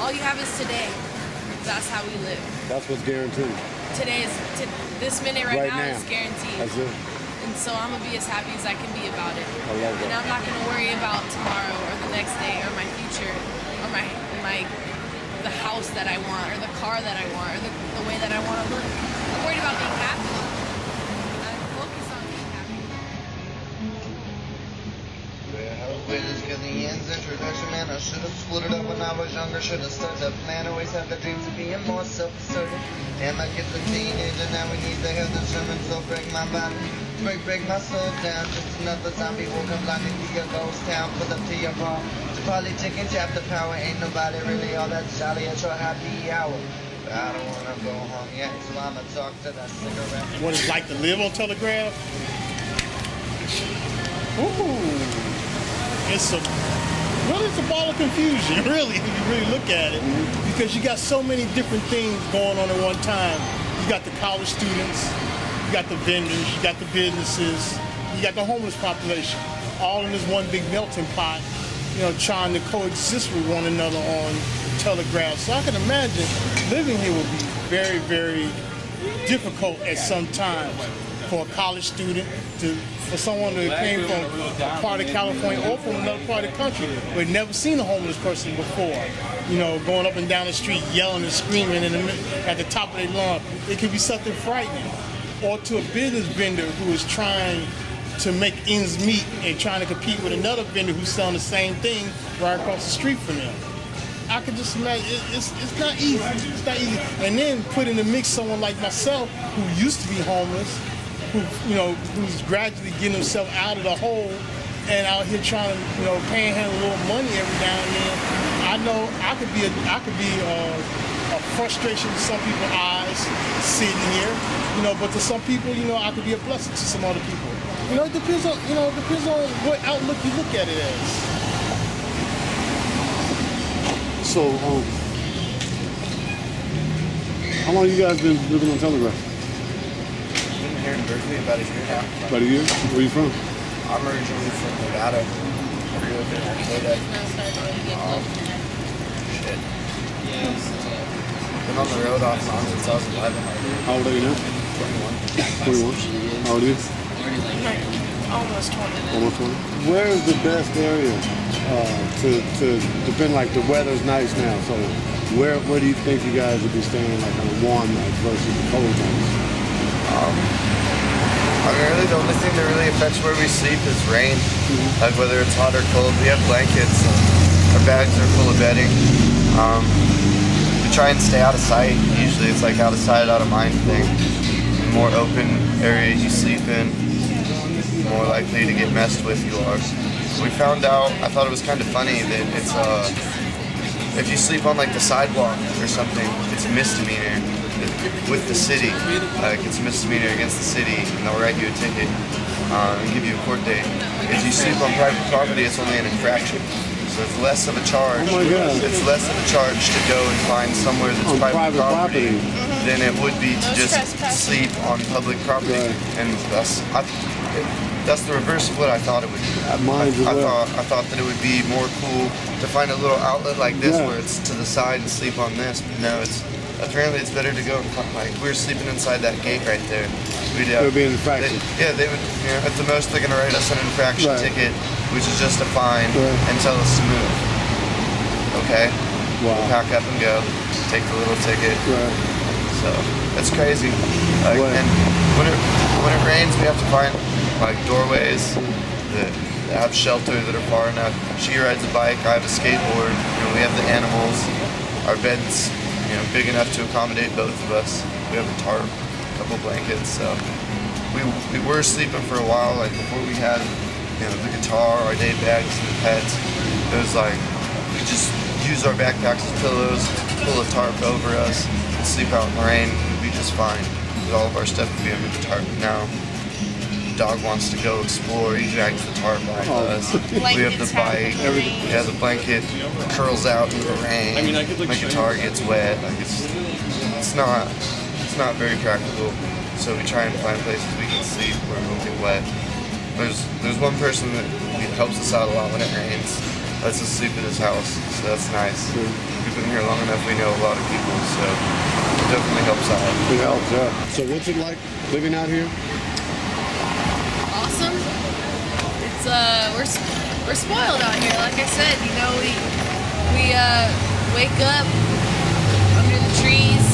all you have is today. That's how we live. That's what's guaranteed. This minute right now is guaranteed. That's it. And so I'm gonna be as happy as I can be about it. I love that. And I'm not gonna worry about tomorrow or the next day or my future or my the house that I want or the car that I want or the way that I want to look. I'm worried about being happy. I'm focused on being happy. Winners get the ends introduction, man. I should have split it up when I was younger. Should have started the plan. Always had the dreams of being more self-assertive. Damn, I get the teenager. Now we need to hear the sermon. So break my body, break my soul down. Just another zombie woke up blinding to your ghost town. Pull up to your bar. To politic and tap the power. Ain't nobody really all that jolly at your happy hour. But I don't wanna go home yet, so I'ma talk to that cigarette. What it's like to live on Telegraph? Ooh. It's a ball of confusion, really, if you really look at it, because you got so many different things going on at one time. You got the college students, you got the vendors, you got the businesses, you got the homeless population, all in this one big melting pot, trying to coexist with one another on Telegraph. So I can imagine living here would be very, very difficult at some times for a college student, for someone that came from a part of California or from another part of the country who had never seen a homeless person before, going up and down the street yelling and screaming at the top of their lungs. It could be something frightening. Or to a business vendor who is trying to make ends meet and trying to compete with another vendor who's selling the same thing right across the street from them. I could just imagine it's not easy. It's not easy. And then put in the mix someone like myself who used to be homeless, who's gradually getting himself out of the hole and out here trying to, panhandle a little money every now and then. I know I could be a frustration to some people's eyes sitting here, but to some people, I could be a blessing to some other people. It depends on what outlook you look at it as. So, how long you guys been living on Telegraph? Here in Berkeley about a year now. About a year? Where are you from? I'm originally from Nevada. I grew up in Minnesota. Shit. Been on the road off and on since I was 11. How old are you now? 21. 21? How old are you? Almost 20. Almost 20? Where is the best area to depend, like the weather's nice now, so where do you think you guys would be staying like on a warm night versus the cold nights? Really the only thing that really affects where we sleep is rain. Like whether it's hot or cold, we have blankets. Our bags are full of bedding. We try and stay out of sight. Usually it's like out of sight, out of mind thing. The more open areas you sleep in, the more likely to get messed with you are. We found out, I thought it was kind of funny that it's if you sleep on like the sidewalk or something, it's a misdemeanor with the city. Like it's a misdemeanor against the city, and they'll write you a ticket and give you a court date. If you sleep on private property, it's only an infraction. So it's less of a charge. Oh my God. It's less of a charge to go and find somewhere that's on private property than it would be to just sleep on public property. Right. And that's the reverse of what I thought it would be. I thought that it would be more cool to find a little outlet like this where it's to the side and sleep on this. But no, apparently it's better to go like we were sleeping inside that gate right there. It would be an infraction. They would. At the most they're gonna write us an infraction ticket, which is just a fine, and tell us to move. Okay. Wow. We'll pack up and go. Take the little ticket. Right. So that's crazy. And when it rains, we have to find like doorways that have shelter that are far enough. She rides a bike. I have a skateboard. We have the animals. Our bed's big enough to accommodate both of us. We have a tarp, a couple blankets. So we were sleeping for a while. Like before we had the guitar, our day bags, and the pets. It was like we just use our backpacks as pillows, pull a tarp over us, and sleep out in the rain. We'd be just fine. All of our stuff would be under the tarp. Now dog wants to go explore, he drags the tarp back to us. We have the bike, the blanket curls out in the rain. My guitar gets wet. Like it's not very practical. So we try and find places we can sleep where we won't get wet. There's one person that helps us out a lot when it rains. That's the stupidest house, so that's nice. We've been here long enough, we know a lot of people, so it definitely helps out. It helps, yeah. So what's it like living out here? Awesome. It's we're spoiled out here. Like I said, you know, we wake up under the trees,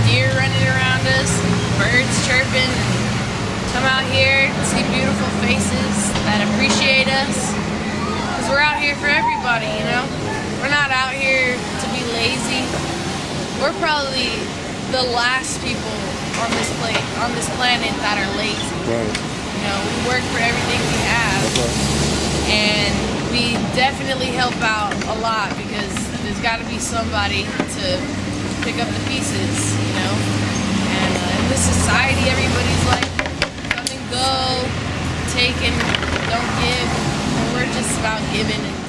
deer running around us, birds chirping, and come out here and see beautiful faces that appreciate us. Because we're out here for everybody, you know. We're not out here to be lazy. We're probably the last people on this planet that are lazy. Right. You know, we work for everything we have, and we definitely help out a lot because there's got to be somebody to pick up the pieces, you know. And in this society, everybody's like, come and go, take and don't give. And we're just about giving and